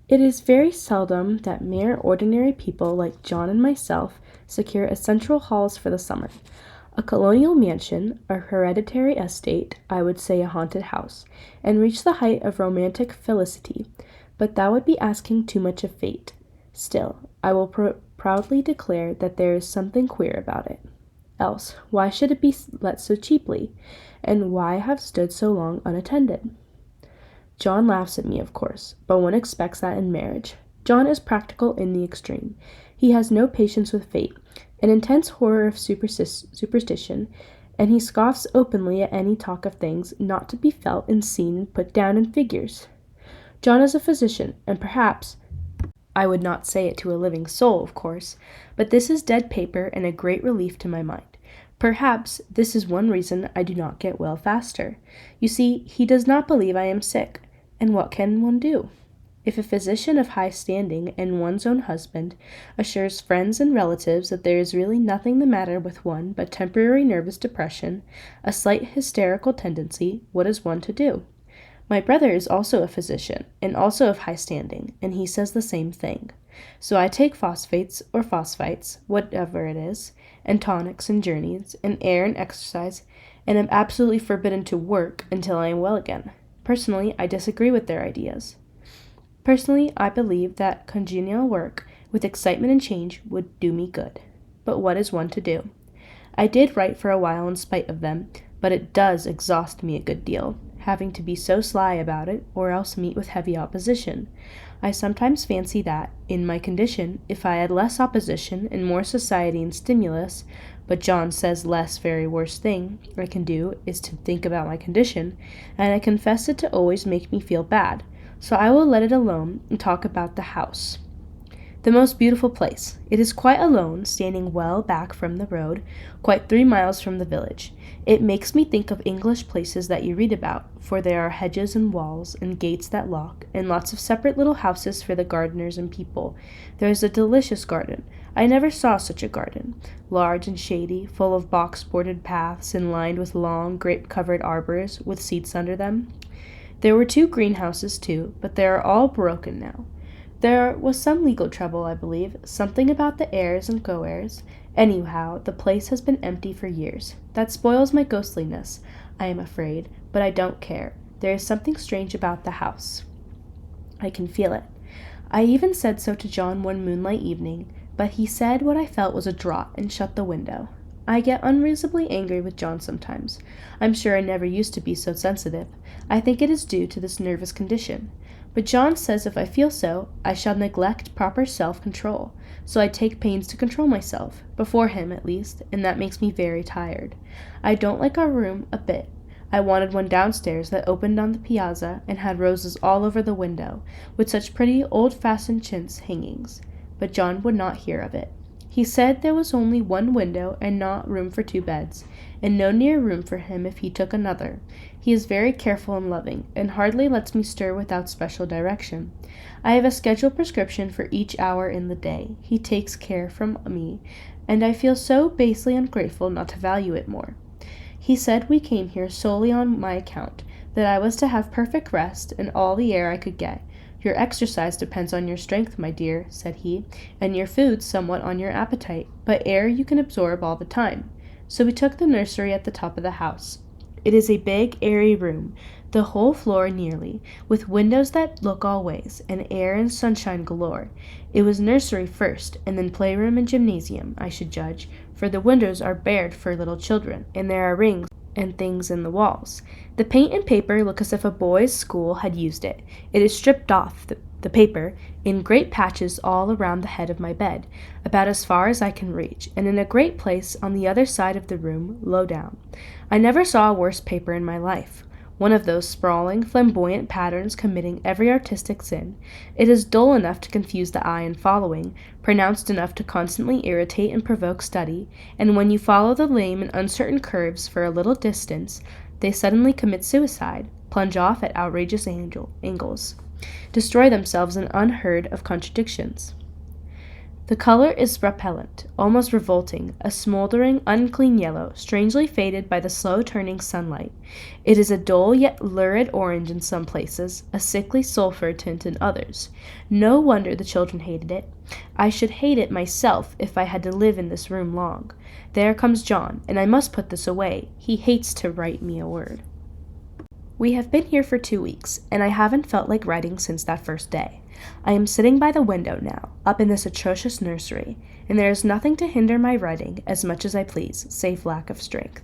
It is very seldom that mere ordinary people like John and myself secure essential halls for the summer. A colonial mansion, a hereditary estate, I would say a haunted house, and reach the height of romantic felicity, but that would be asking too much of fate. Still, I will proudly declare that there is something queer about it. Else, why should it be let so cheaply? And why have stood so long unattended? John laughs at me, of course, but one expects that in marriage. John is practical in the extreme. He has no patience with fate, an intense horror of superstition, and he scoffs openly at any talk of things not to be felt and seen and put down in figures. John is a physician, and perhaps, I would not say it to a living soul, of course, but this is dead paper and a great relief to my mind. Perhaps this is one reason I do not get well faster. You see, he does not believe I am sick, and what can one do? If a physician of high standing and one's own husband assures friends and relatives that there is really nothing the matter with one but temporary nervous depression, a slight hysterical tendency, what is one to do? My brother is also a physician, and also of high standing, and he says the same thing. So I take phosphates or phosphites, whatever it is, and tonics and journeys, and air and exercise, and am absolutely forbidden to work until I am well again. Personally, I disagree with their ideas. Personally, I believe that congenial work, with excitement and change, would do me good. But what is one to do? I did write for a while in spite of them, but it does exhaust me a good deal, having to be so sly about it, or else meet with heavy opposition. I sometimes fancy that, in my condition, if I had less opposition and more society and stimulus, but John says less very worst thing I can do is to think about my condition, and I confess it to always make me feel bad, so I will let it alone and talk about the house. The most beautiful place. It is quite alone, standing well back from the road, quite 3 miles from the village. It makes me think of English places that you read about, for there are hedges and walls, and gates that lock, and lots of separate little houses for the gardeners and people. There is a delicious garden. I never saw such a garden. Large and shady, full of box-bordered paths, and lined with long, grape-covered arbors, with seats under them. There were 2 greenhouses, too, but they are all broken now. There was some legal trouble, I believe, something about the heirs and co-heirs. Anyhow, the place has been empty for years. That spoils my ghostliness, I am afraid, but I don't care. There is something strange about the house. I can feel it. I even said so to John one moonlight evening, but he said what I felt was a draught and shut the window. I get unreasonably angry with John sometimes. I'm sure I never used to be so sensitive. I think it is due to this nervous condition. But John says if I feel so, I shall neglect proper self-control, so I take pains to control myself, before him at least, and that makes me very tired. I don't like our room a bit. I wanted one downstairs that opened on the piazza and had roses all over the window, with such pretty old-fashioned chintz hangings, but John would not hear of it. He said there was only one window and not room for 2 beds, and no near room for him if he took another. He is very careful and loving, and hardly lets me stir without special direction. I have a scheduled prescription for each hour in the day. He takes care from me, and I feel so basely ungrateful not to value it more. He said we came here solely on my account, that I was to have perfect rest and all the air I could get. Your exercise depends on your strength, my dear, said he, and your food somewhat on your appetite, but air you can absorb all the time. So we took the nursery at the top of the house. It is a big, airy room, the whole floor nearly, with windows that look all ways, and air and sunshine galore. It was nursery first, and then playroom and gymnasium, I should judge, for the windows are bared for little children, and there are rings and things in the walls. The paint and paper look as if a boys' school had used it. It is stripped off, the paper, in great patches all around the head of my bed, about as far as I can reach, and in a great place on the other side of the room, low down. I never saw a worse paper in my life. One of those sprawling, flamboyant patterns committing every artistic sin. It is dull enough to confuse the eye in following, pronounced enough to constantly irritate and provoke study, and when you follow the lame and uncertain curves for a little distance, they suddenly commit suicide, plunge off at outrageous angles, destroy themselves in unheard of contradictions. The color is repellent, almost revolting, a smoldering, unclean yellow, strangely faded by the slow-turning sunlight. It is a dull yet lurid orange in some places, a sickly sulphur tint in others. No wonder the children hated it. I should hate it myself if I had to live in this room long. There comes John, and I must put this away. He hates to write me a word. We have been here for 2 weeks, and I haven't felt like writing since that first day. I am sitting by the window now, up in this atrocious nursery, and there is nothing to hinder my writing as much as I please, save lack of strength.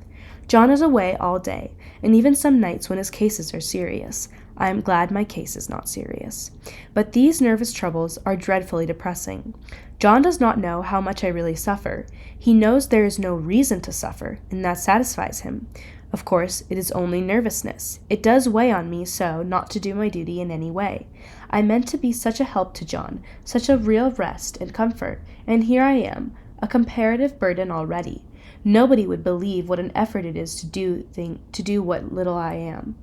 John is away all day, and even some nights when his cases are serious. I am glad my case is not serious. But these nervous troubles are dreadfully depressing. John does not know how much I really suffer. He knows there is no reason to suffer, and that satisfies him. Of course, it is only nervousness. It does weigh on me so not to do my duty in any way. I meant to be such a help to John, such a real rest and comfort, and here I am, a comparative burden already. Nobody would believe what an effort it is to do what little I am,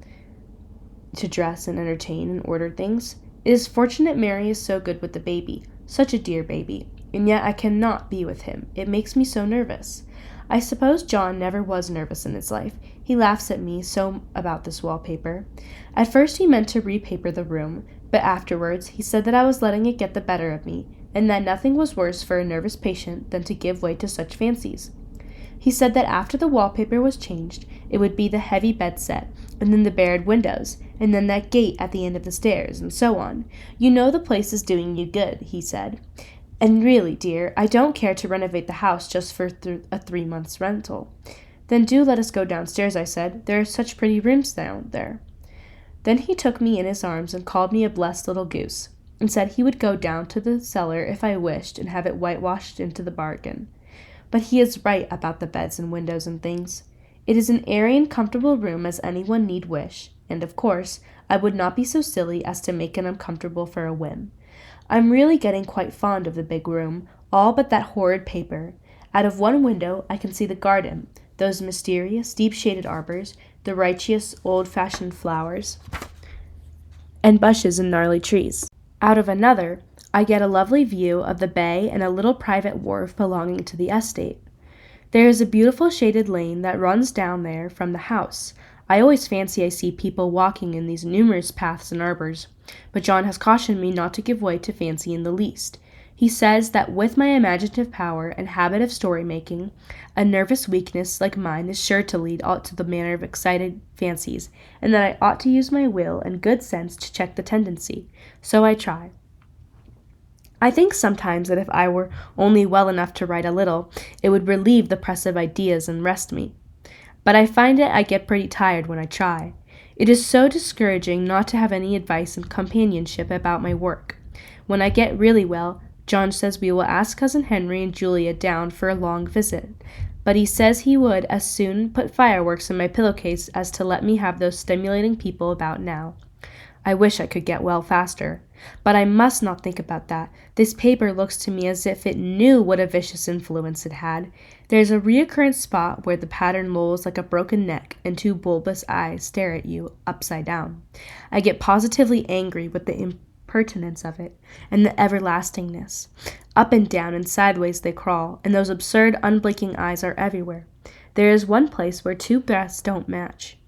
to dress and entertain and order things. It is fortunate Mary is so good with the baby, such a dear baby, and yet I cannot be with him. It makes me so nervous. I suppose John never was nervous in his life. He laughs at me so about this wallpaper. At first he meant to repaper the room, but afterwards he said that I was letting it get the better of me, and that nothing was worse for a nervous patient than to give way to such fancies. He said that after the wallpaper was changed, it would be the heavy bed set, and then the barred windows, and then that gate at the end of the stairs, and so on. You know the place is doing you good, he said. And really, dear, I don't care to renovate the house just for a 3 months' rental. Then do let us go downstairs, I said. There are such pretty rooms down there. Then he took me in his arms and called me a blessed little goose, and said he would go down to the cellar if I wished and have it whitewashed into the bargain. But he is right about the beds and windows and things. It is an airy and comfortable room as anyone need wish, and of course, I would not be so silly as to make it uncomfortable for a whim. I'm really getting quite fond of the big room, all but that horrid paper. Out of one window I can see the garden, those mysterious, deep-shaded arbors, the righteous, old-fashioned flowers, and bushes and gnarly trees. Out of another, I get a lovely view of the bay and a little private wharf belonging to the estate. There is a beautiful shaded lane that runs down there from the house. I always fancy I see people walking in these numerous paths and arbors, but John has cautioned me not to give way to fancy in the least. He says that with my imaginative power and habit of story-making, a nervous weakness like mine is sure to lead to the manner of excited fancies, and that I ought to use my will and good sense to check the tendency. So I try. I think sometimes that if I were only well enough to write a little, it would relieve the press of ideas and rest me. But I find I get pretty tired when I try. It is so discouraging not to have any advice and companionship about my work. When I get really well, John says we will ask Cousin Henry and Julia down for a long visit, but he says he would as soon put fireworks in my pillowcase as to let me have those stimulating people about now. I wish I could get well faster. But I must not think about that. This paper looks to me as if it knew what a vicious influence it had. There is a recurrent spot where the pattern lolls like a broken neck, and 2 bulbous eyes stare at you upside down. I get positively angry with the impertinence of it, and the everlastingness. Up and down and sideways they crawl, and those absurd unblinking eyes are everywhere. There is one place where 2 breaths don't match,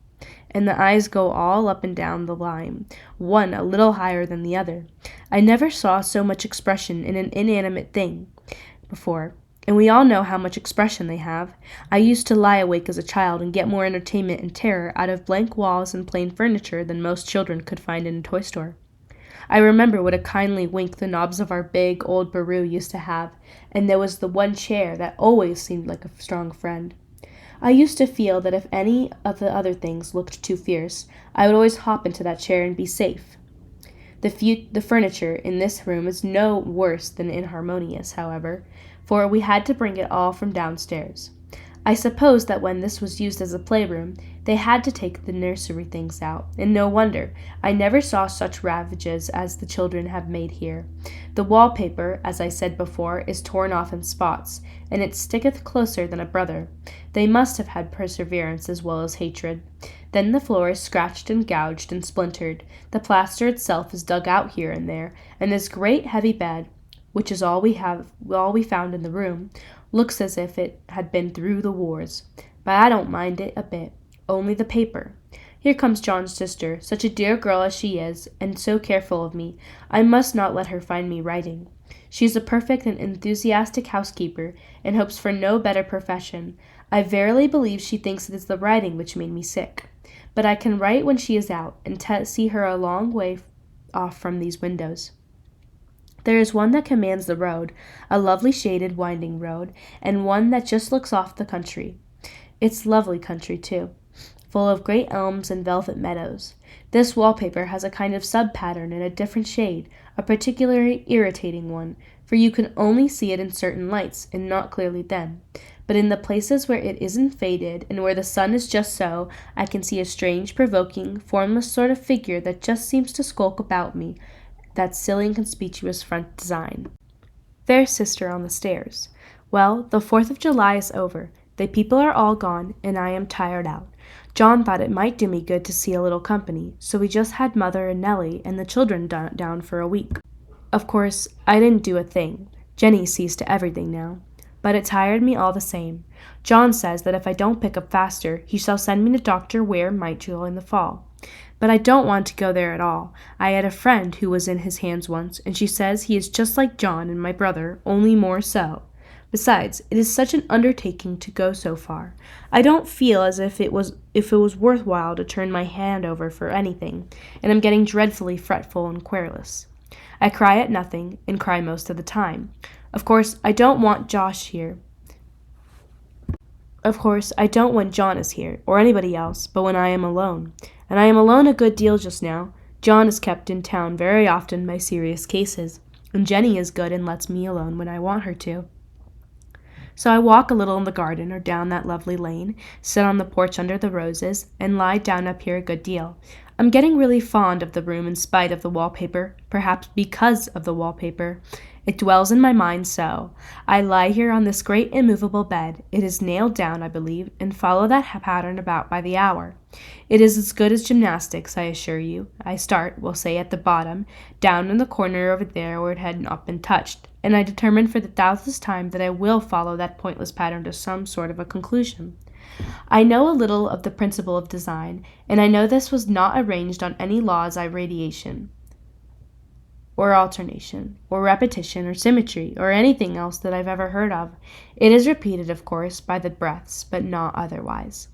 and the eyes go all up and down the line, one a little higher than the other. I never saw so much expression in an inanimate thing before, and we all know how much expression they have. I used to lie awake as a child and get more entertainment and terror out of blank walls and plain furniture than most children could find in a toy store. I remember what a kindly wink the knobs of our big old bureau used to have, and there was the one chair that always seemed like a strong friend. I used to feel that if any of the other things looked too fierce, I would always hop into that chair and be safe. The furniture in this room is no worse than inharmonious, however, for we had to bring it all from downstairs. I suppose that when this was used as a playroom, they had to take the nursery things out, and no wonder. I never saw such ravages as the children have made here. The wallpaper, as I said before, is torn off in spots, and it sticketh closer than a brother. They must have had perseverance as well as hatred. Then the floor is scratched and gouged and splintered. The plaster itself is dug out here and there, and this great heavy bed, which is all we found in the room, looks as if it had been through the wars. But I don't mind it a bit, only the paper. Here comes John's sister, such a dear girl as she is, and so careful of me. I must not let her find me writing. She is a perfect and enthusiastic housekeeper, and hopes for no better profession. I verily believe she thinks it is the writing which made me sick. But I can write when she is out, and see her a long way off from these windows. There is one that commands the road, a lovely shaded, winding road, and one that just looks off the country. It's lovely country, too, full of great elms and velvet meadows. This wallpaper has a kind of sub-pattern in a different shade, a particularly irritating one, for you can only see it in certain lights, and not clearly then. But in the places where it isn't faded, and where the sun is just so, I can see a strange, provoking, formless sort of figure that just seems to skulk about me, that silly and conspicuous front design. There's sister on the stairs. Well, the 4th of July is over. The people are all gone, and I am tired out. John thought it might do me good to see a little company, so we just had Mother and Nellie and the children down for a week. Of course, I didn't do a thing. Jenny sees to everything now. But it tired me all the same. John says that if I don't pick up faster, he shall send me to Dr. Ware Mitchell in the fall. But I don't want to go there at all. I had a friend who was in his hands once, and she says he is just like John and my brother, only more so. Besides, it is such an undertaking to go so far. I don't feel as if it was worthwhile to turn my hand over for anything, and I'm getting dreadfully fretful and querulous. I cry at nothing, and cry most of the time. Of course, I don't want Josh here. Of course, I don't when John is here, or anybody else, but when I am alone. And I am alone a good deal just now. John is kept in town very often by serious cases, and Jenny is good and lets me alone when I want her to. So I walk a little in the garden or down that lovely lane, sit on the porch under the roses, and lie down up here a good deal. I'm getting really fond of the room in spite of the wallpaper, perhaps because of the wallpaper. It dwells in my mind so. I lie here on this great immovable bed. It is nailed down, I believe, and follow that pattern about by the hour. It is as good as gymnastics, I assure you. I start, we'll say at the bottom, down in the corner over there where it had not been touched, and I determine for the 1000th time that I will follow that pointless pattern to some sort of a conclusion. I know a little of the principle of design, and I know this was not arranged on any laws of radiation, or alternation, or repetition, or symmetry, or anything else that I've ever heard of. It is repeated, of course, by the breaths, but not otherwise.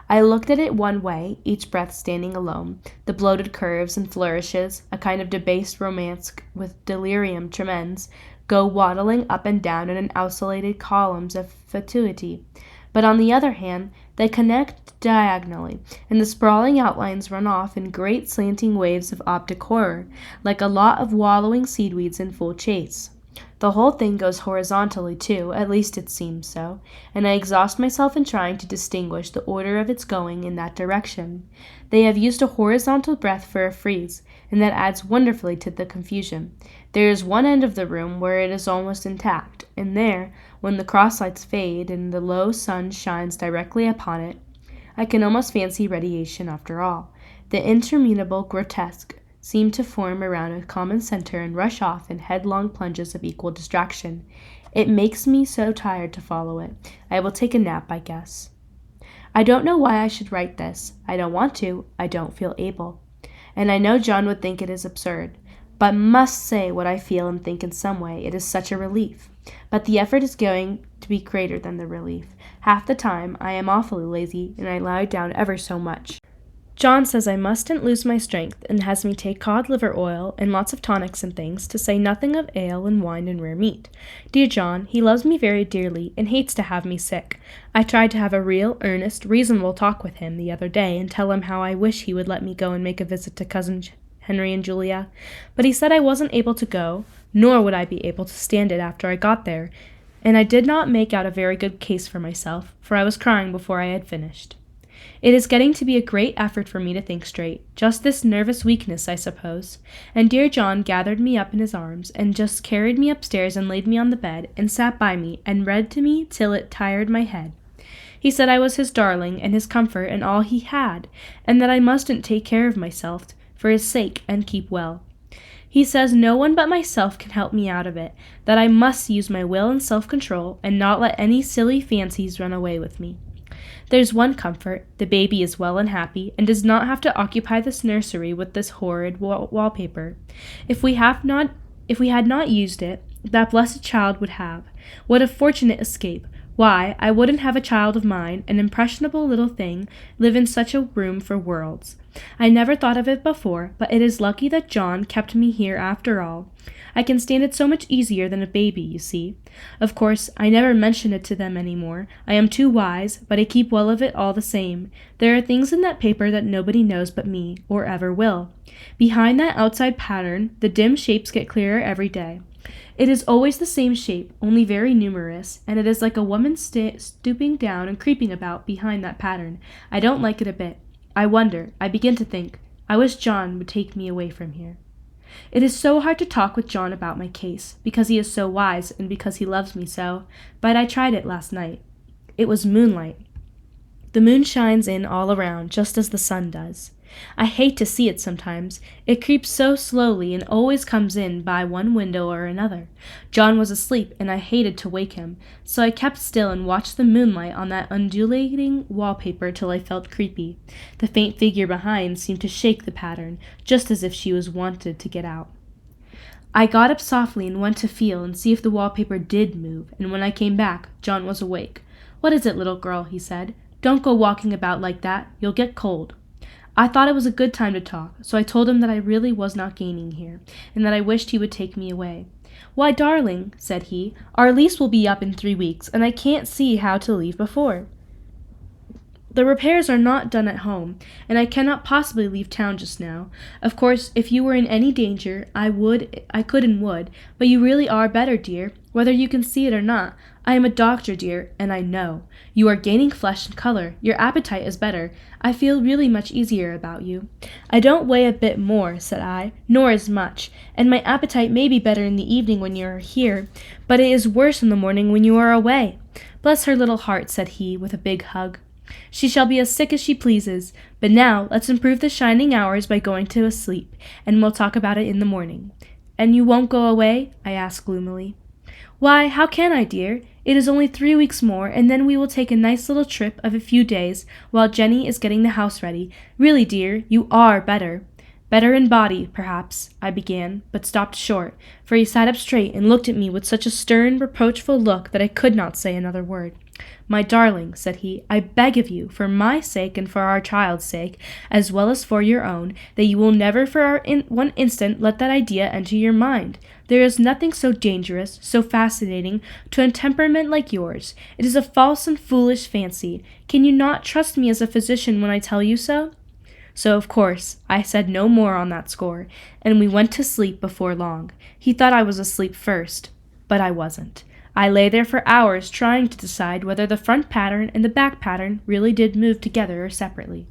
I looked at it one way, each breath standing alone, the bloated curves and flourishes, a kind of debased romance with delirium tremens, go waddling up and down in an isolated columns of fatuity. But on the other hand, they connect diagonally, and the sprawling outlines run off in great slanting waves of optic horror, like a lot of wallowing seedweeds in full chase. The whole thing goes horizontally, too, at least it seems so, and I exhaust myself in trying to distinguish the order of its going in that direction. They have used a horizontal breath for a frieze, and that adds wonderfully to the confusion. There is one end of the room where it is almost intact, and there, when the cross-lights fade and the low sun shines directly upon it, I can almost fancy radiation after all. The interminable grotesque seem to form around a common center and rush off in headlong plunges of equal distraction. It makes me so tired to follow it. I will take a nap, I guess. I don't know why I should write this. I don't want to. I don't feel able. And I know John would think it is absurd, but must say what I feel and think in some way. It is such a relief. But the effort is going to be greater than the relief. Half the time I am awfully lazy, and I lie down ever so much. John says I mustn't lose my strength, and has me take cod liver oil and lots of tonics and things, to say nothing of ale and wine and rare meat. Dear John, he loves me very dearly, and hates to have me sick. I tried to have a real, earnest, reasonable talk with him the other day, and tell him how I wish he would let me go and make a visit to Cousin Henry and Julia, but he said I wasn't able to go, nor would I be able to stand it after I got there, and I did not make out a very good case for myself, for I was crying before I had finished. It is getting to be a great effort for me to think straight, just this nervous weakness, I suppose, and dear John gathered me up in his arms, and just carried me upstairs and laid me on the bed, and sat by me, and read to me till it tired my head. He said I was his darling, and his comfort, and all he had, and that I mustn't take care of myself, for his sake, and keep well. He says no one but myself can help me out of it, that I must use my will and self-control and not let any silly fancies run away with me. There's one comfort, the baby is well and happy, and does not have to occupy this nursery with this horrid wallpaper. If we had not used it, that blessed child would have. What a fortunate escape! Why, I wouldn't have a child of mine, an impressionable little thing, live in such a room for worlds. I never thought of it before, but it is lucky that John kept me here after all. I can stand it so much easier than a baby, you see. Of course, I never mention it to them any more. I am too wise, but I keep well of it all the same. There are things in that paper that nobody knows but me, or ever will. Behind that outside pattern, the dim shapes get clearer every day. It is always the same shape, only very numerous, and it is like a woman stooping down and creeping about behind that pattern. I don't like it a bit. I begin to think, I wish John would take me away from here. It is so hard to talk with John about my case, because he is so wise and because he loves me so, but I tried it last night. It was moonlight. The moon shines in all around, just as the sun does. I hate to see it sometimes. It creeps so slowly and always comes in by one window or another. John was asleep, and I hated to wake him, so I kept still and watched the moonlight on that undulating wallpaper till I felt creepy. The faint figure behind seemed to shake the pattern, just as if she was wanted to get out. I got up softly and went to feel and see if the wallpaper did move, and when I came back, John was awake. "What is it, little girl?" he said. "Don't go walking about like that. You'll get cold." I thought it was a good time to talk, so I told him that I really was not gaining here, and that I wished he would take me away. "Why, darling," said he, "our lease will be up in 3 weeks, and I can't see how to leave before. The repairs are not done at home, and I cannot possibly leave town just now. Of course, if you were in any danger, I could and would, but you really are better, dear, whether you can see it or not. I am a doctor, dear, and I know. You are gaining flesh and color. Your appetite is better. I feel really much easier about you." "I don't weigh a bit more," said I, "nor as much, and my appetite may be better in the evening when you are here, but it is worse in the morning when you are away." "Bless her little heart," said he, with a big hug. "She shall be as sick as she pleases. But now let's improve the shining hours by going to sleep, and we'll talk about it in the morning." "And you won't go away?" I asked gloomily. "Why, how can I, dear? It is only 3 weeks more, and then we will take a nice little trip of a few days while Jenny is getting the house ready. Really, dear, you are better." "Better in body, perhaps," I began, but stopped short, for he sat up straight and looked at me with such a stern, reproachful look that I could not say another word. "My darling," said he, "I beg of you, for my sake and for our child's sake, as well as for your own, that you will never for one instant let that idea enter your mind. There is nothing so dangerous, so fascinating, to a temperament like yours. It is a false and foolish fancy. Can you not trust me as a physician when I tell you so?" So, of course, I said no more on that score, and we went to sleep before long. He thought I was asleep first, but I wasn't. I lay there for hours trying to decide whether the front pattern and the back pattern really did move together or separately.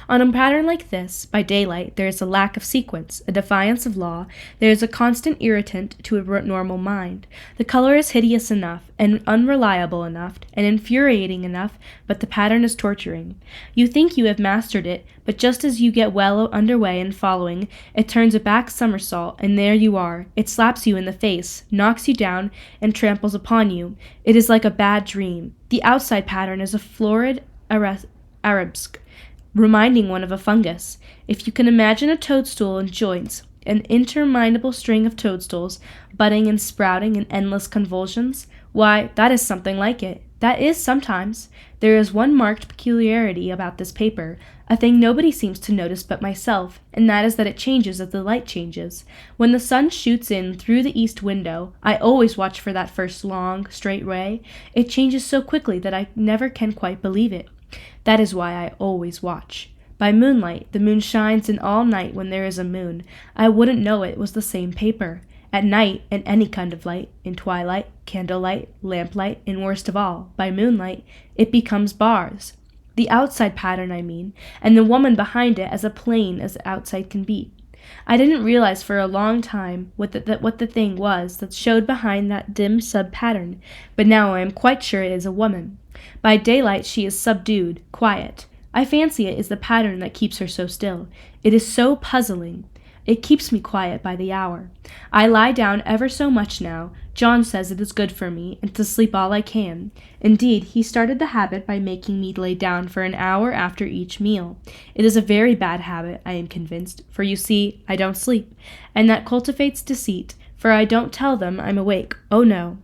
On a pattern like this, by daylight, there is a lack of sequence, a defiance of law. There is a constant irritant to a normal mind. The color is hideous enough, and unreliable enough, and infuriating enough, but the pattern is torturing. You think you have mastered it, but just as you get well underway and following, it turns a back somersault, and there you are. It slaps you in the face, knocks you down, and tramples upon you. It is like a bad dream. The outside pattern is a florid arabesque, reminding one of a fungus. If you can imagine a toadstool in joints, an interminable string of toadstools, budding and sprouting in endless convulsions, why, that is something like it. That is sometimes. There is one marked peculiarity about this paper, a thing nobody seems to notice but myself, and that is that it changes as the light changes. When the sun shoots in through the east window, I always watch for that first long, straight ray. It changes so quickly that I never can quite believe it. That is why I always watch. By moonlight, the moon shines in all night when there is a moon. I wouldn't know it was the same paper. At night, in any kind of light, in twilight, candlelight, lamplight, and worst of all, by moonlight, it becomes bars. The outside pattern, I mean, and the woman behind it as plain as the outside can be. I didn't realize for a long time what the thing was that showed behind that dim sub-pattern, but now I am quite sure it is a woman. By daylight she is subdued, quiet. I fancy it is the pattern that keeps her so still. It is so puzzling. It keeps me quiet by the hour. I lie down ever so much now. John says it is good for me, and to sleep all I can. Indeed, he started the habit by making me lay down for an hour after each meal. It is a very bad habit, I am convinced, for you see, I don't sleep, and that cultivates deceit, for I don't tell them I'm awake. Oh no.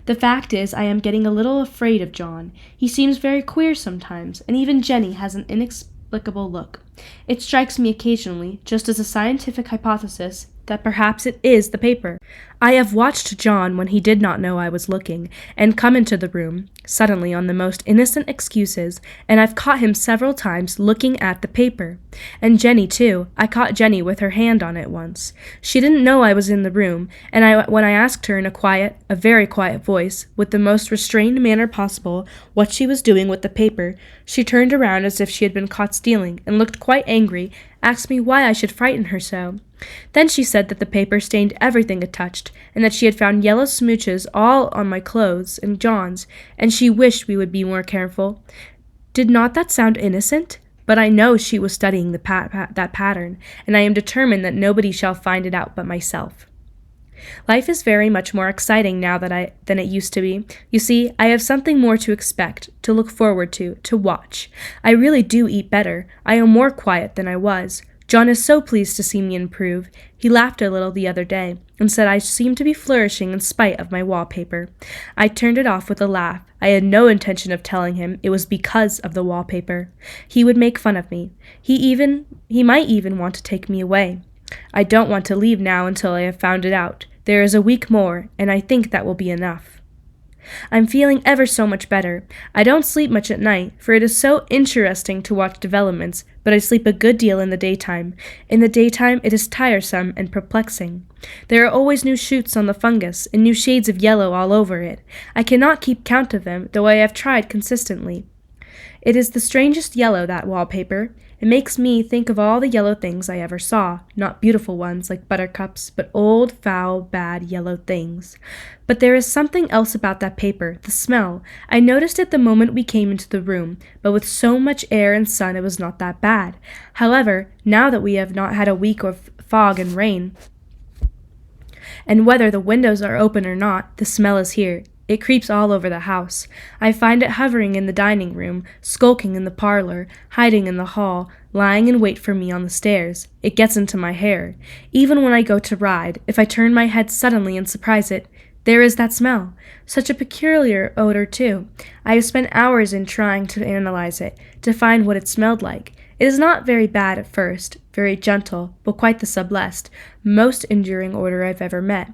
The fact is, I am getting a little afraid of John. He seems very queer sometimes, and even Jenny has an inexplicable look. It strikes me occasionally, just as a scientific hypothesis, that perhaps it is the paper. I have watched John when he did not know I was looking, and come into the room, suddenly on the most innocent excuses, and I've caught him several times looking at the paper. And Jenny, too. I caught Jenny with her hand on it once. She didn't know I was in the room, and when I asked her in a very quiet voice, with the most restrained manner possible, what she was doing with the paper, she turned around as if she had been caught stealing, and looked quite angry, asked me why I should frighten her so. Then she said that the paper stained everything it touched, and that she had found yellow smooches all on my clothes and John's, and she wished we would be more careful. Did not that sound innocent? But I know she was studying that pattern, and I am determined that nobody shall find it out but myself. Life is very much more exciting now than it used to be. You see, I have something more to expect, to look forward to watch. I really do eat better. I am more quiet than I was. John is so pleased to see me improve. He laughed a little the other day, and said I seemed to be flourishing in spite of my wallpaper. I turned it off with a laugh. I had no intention of telling him it was because of the wallpaper. He would make fun of me. He might even want to take me away. I don't want to leave now until I have found it out. There is a week more, and I think that will be enough. I'm feeling ever so much better. I don't sleep much at night, for it is so interesting to watch developments, but I sleep a good deal in the daytime. In the daytime it is tiresome and perplexing. There are always new shoots on the fungus, and new shades of yellow all over it. I cannot keep count of them, though I have tried consistently. It is the strangest yellow, that wallpaper. It makes me think of all the yellow things I ever saw, not beautiful ones like buttercups, but old, foul, bad yellow things. But there is something else about that paper, the smell. I noticed it the moment we came into the room, but with so much air and sun it was not that bad. However, now that we have not had a week of fog and rain, and whether the windows are open or not, the smell is here. It creeps all over the house. I find it hovering in the dining room, skulking in the parlor, hiding in the hall, lying in wait for me on the stairs. It gets into my hair. Even when I go to ride, if I turn my head suddenly and surprise it, there is that smell. Such a peculiar odor, too. I have spent hours in trying to analyze it, to find what it smelled like. It is not very bad at first, very gentle, but quite the sublest, most enduring odor I've ever met.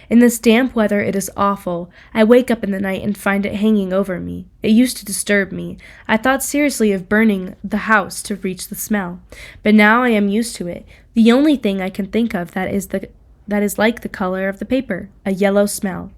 In this damp weather it is awful. I wake up in the night and find it hanging over me. It used to disturb me. I thought seriously of burning the house to reach the smell. But now I am used to it. The only thing I can think of that is like the color of the paper, a yellow smell.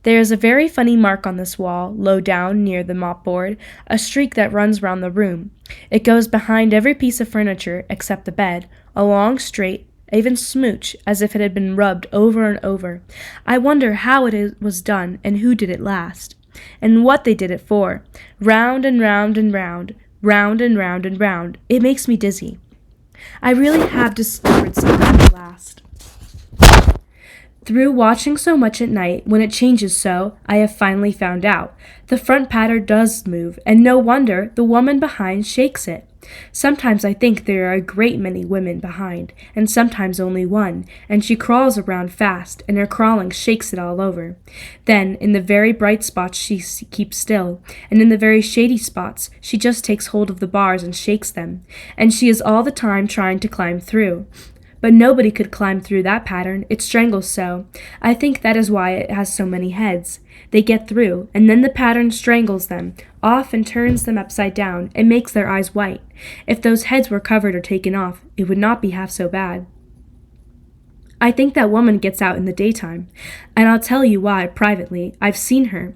There is a very funny mark on this wall, low down near the mopboard, a streak that runs round the room. It goes behind every piece of furniture except the bed, a long straight, even smooch, as if it had been rubbed over and over. I wonder how it was done, and who did it last, and what they did it for. Round and round and round, round and round and round. It makes me dizzy. I really have discovered something at last. Through watching so much at night, when it changes so, I have finally found out. The front pattern does move, and no wonder the woman behind shakes it. Sometimes I think there are a great many women behind, and sometimes only one, and she crawls around fast, and her crawling shakes it all over. Then, in the very bright spots she keeps still, and in the very shady spots she just takes hold of the bars and shakes them, and she is all the time trying to climb through. But nobody could climb through that pattern, it strangles so. I think that is why it has so many heads. They get through, and then the pattern strangles them, off and turns them upside down, and makes their eyes white. If those heads were covered or taken off, it would not be half so bad. I think that woman gets out in the daytime, and I'll tell you why privately. I've seen her.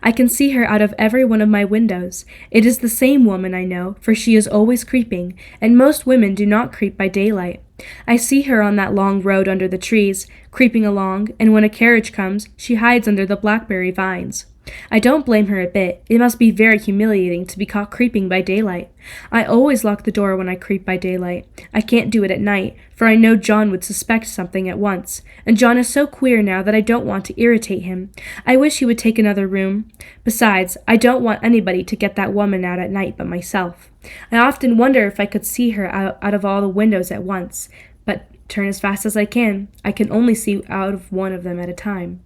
I can see her out of every one of my windows. It is the same woman, I know, for she is always creeping, and most women do not creep by daylight. I see her on that long road under the trees, creeping along, and when a carriage comes, she hides under the blackberry vines. I don't blame her a bit. It must be very humiliating to be caught creeping by daylight. I always lock the door when I creep by daylight. I can't do it at night, for I know John would suspect something at once, and John is so queer now that I don't want to irritate him. I wish he would take another room. Besides, I don't want anybody to get that woman out at night but myself. I often wonder if I could see her out of all the windows at once, but turn as fast as I can only see out of one of them at a time.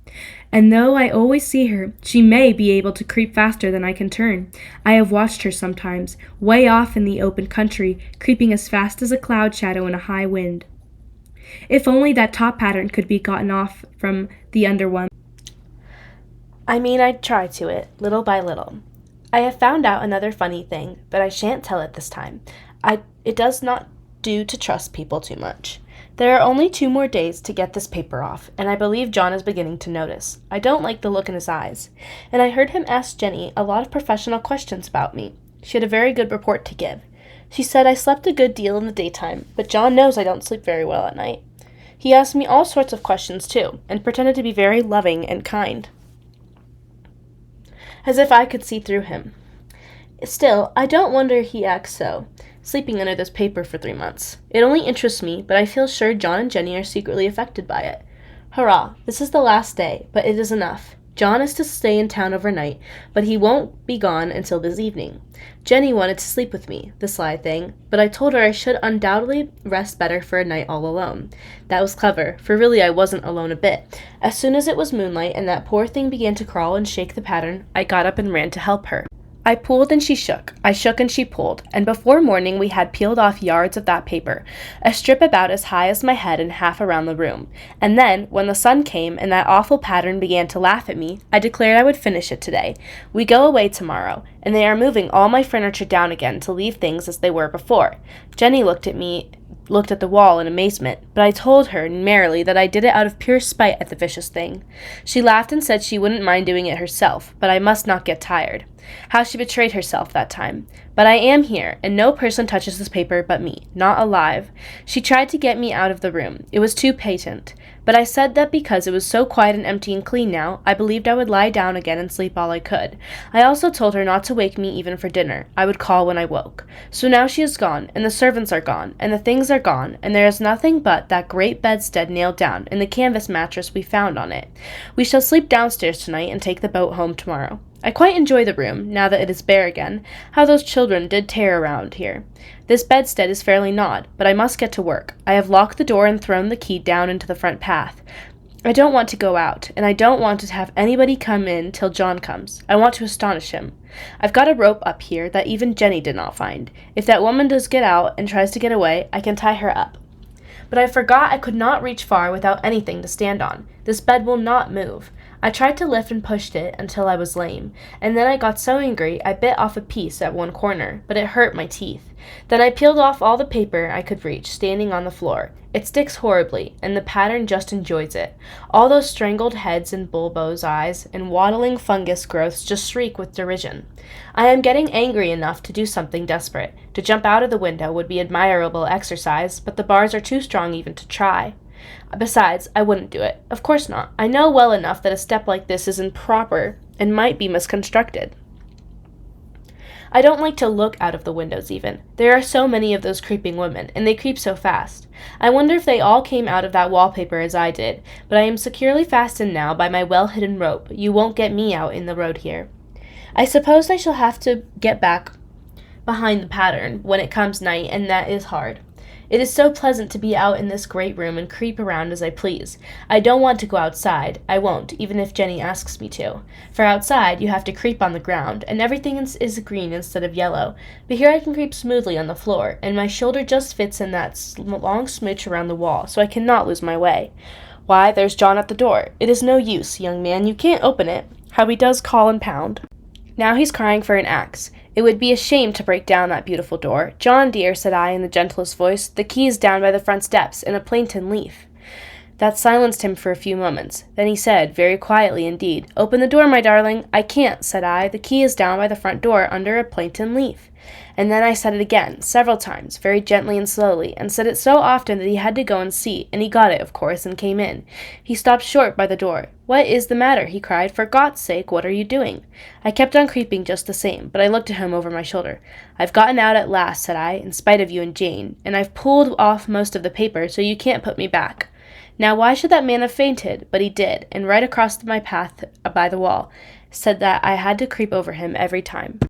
And though I always see her, she may be able to creep faster than I can turn. I have watched her sometimes, way off in the open country, creeping as fast as a cloud shadow in a high wind. If only that top pattern could be gotten off from the under one. I'd try to it, little by little. I have found out another funny thing, but I shan't tell it this time. It does not do to trust people too much. There are only 2 more days to get this paper off, and I believe John is beginning to notice. I don't like the look in his eyes, and I heard him ask Jenny a lot of professional questions about me. She had a very good report to give. She said I slept a good deal in the daytime, but John knows I don't sleep very well at night. He asked me all sorts of questions, too, and pretended to be very loving and kind, as if I could see through him. Still, I don't wonder he acts so, sleeping under this paper for 3 months. It only interests me, but I feel sure John and Jenny are secretly affected by it. Hurrah, this is the last day, but it is enough. John is to stay in town overnight, but he won't be gone until this evening. Jenny wanted to sleep with me, the sly thing, but I told her I should undoubtedly rest better for a night all alone. That was clever, for really I wasn't alone a bit. As soon as it was moonlight and that poor thing began to crawl and shake the pattern, I got up and ran to help her. I pulled and she shook, I shook and she pulled, and before morning we had peeled off yards of that paper, a strip about as high as my head and half around the room. And then, when the sun came and that awful pattern began to laugh at me, I declared I would finish it today. We go away tomorrow, and they are moving all my furniture down again to leave things as they were before. Jenny looked at the wall in amazement, but I told her merrily that I did it out of pure spite at the vicious thing. She laughed and said she wouldn't mind doing it herself, but I must not get tired. How she betrayed herself that time. But I am here, and no person touches this paper but me, not alive. She tried to get me out of the room. It was too patent. But I said that because it was so quiet and empty and clean now, I believed I would lie down again and sleep all I could. I also told her not to wake me even for dinner. I would call when I woke. So now she is gone, and the servants are gone, and the things are gone, and there is nothing but that great bedstead nailed down, and the canvas mattress we found on it. We shall sleep downstairs tonight and take the boat home tomorrow. I quite enjoy the room, now that it is bare again. How those children did tear around here. This bedstead is fairly gnawed, but I must get to work. I have locked the door and thrown the key down into the front path. I don't want to go out, and I don't want to have anybody come in till John comes. I want to astonish him. I've got a rope up here that even Jenny did not find. If that woman does get out and tries to get away, I can tie her up. But I forgot I could not reach far without anything to stand on. This bed will not move. I tried to lift and pushed it until I was lame, and then I got so angry I bit off a piece at one corner, but it hurt my teeth. Then I peeled off all the paper I could reach, standing on the floor. It sticks horribly, and the pattern just enjoys it. All those strangled heads and bulbous eyes and waddling fungus growths just shriek with derision. I am getting angry enough to do something desperate. To jump out of the window would be admirable exercise, but the bars are too strong even to try. Besides, I wouldn't do it. Of course not. I know well enough that a step like this is improper and might be misconstructed. I don't like to look out of the windows even. There are so many of those creeping women, and they creep so fast. I wonder if they all came out of that wallpaper as I did, but I am securely fastened now by my well-hidden rope. You won't get me out in the road here. I suppose I shall have to get back behind the pattern when it comes night, and that is hard. It is so pleasant to be out in this great room and creep around as I please. I don't want to go outside. I won't, even if Jenny asks me to. For outside, you have to creep on the ground, and everything is green instead of yellow. But here I can creep smoothly on the floor, and my shoulder just fits in that long smooch around the wall, so I cannot lose my way. Why, there's John at the door. It is no use, young man, you can't open it. How he does call and pound. Now he's crying for an axe. It would be a shame to break down that beautiful door. John, dear, said I in the gentlest voice, the key is down by the front steps, in a plaintain leaf. That silenced him for a few moments. Then he said, very quietly indeed, open the door, my darling. I can't, said I. The key is down by the front door, under a plaintain leaf. And then I said it again, several times, very gently and slowly, and said it so often that he had to go and see, and he got it, of course, and came in. He stopped short by the door. "What is the matter?" he cried. "For God's sake, what are you doing?" I kept on creeping just the same, but I looked at him over my shoulder. "I've gotten out at last," said I, "in spite of you and Jane, and I've pulled off most of the paper, so you can't put me back." Now why should that man have fainted? But he did, and right across my path by the wall, said that I had to creep over him every time.